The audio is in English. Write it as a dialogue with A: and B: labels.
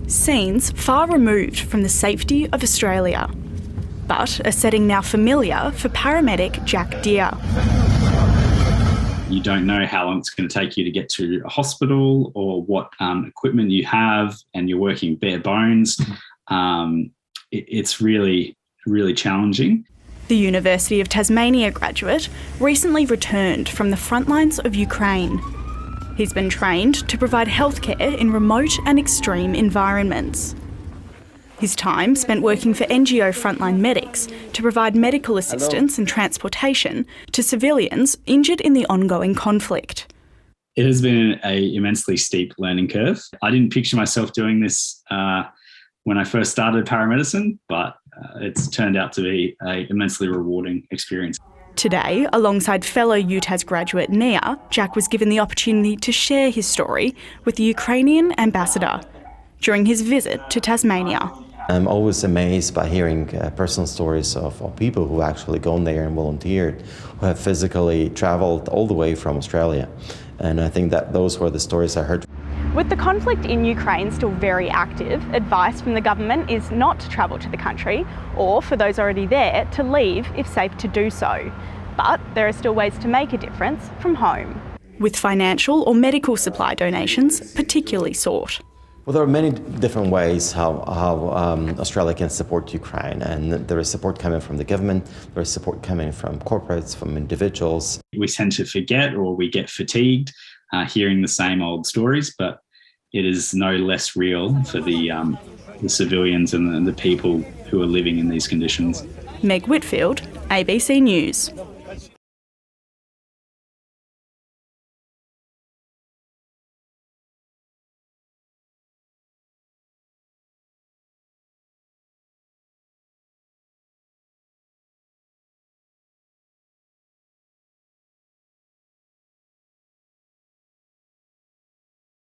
A: Scenes far removed from the safety of Australia, but a setting now familiar for paramedic Jack Deere.
B: You don't know how long it's going to take you to get to a hospital or what equipment you have, and you're working bare bones. It's really, really challenging.
A: The University of Tasmania graduate recently returned from the front lines of Ukraine. He's been trained to provide healthcare in remote and extreme environments. His time spent working for NGO frontline medics to provide medical assistance and transportation to civilians injured in the ongoing conflict.
B: It has been an immensely steep learning curve. I didn't picture myself doing this when I first started paramedicine, but it's turned out to be an immensely rewarding experience.
A: Today, alongside fellow UTAS graduate Nia, Jack was given the opportunity to share his story with the Ukrainian ambassador during his visit to Tasmania.
C: I'm always amazed by hearing personal stories of people who actually gone there and volunteered, who have physically travelled all the way from Australia. And I think that those were the stories I heard.
A: With the conflict in Ukraine still very active, advice from the government is not to travel to the country, or for those already there to leave if safe to do so. But there are still ways to make a difference from home, with financial or medical supply donations particularly sought.
C: Well, there are many different ways how Australia can support Ukraine, and there is support coming from the government, there is support coming from corporates, from individuals.
B: We tend to forget, or we get fatigued hearing the same old stories, but it is no less real for the civilians and the people who are living in these conditions.
A: Meg Whitfield, ABC News.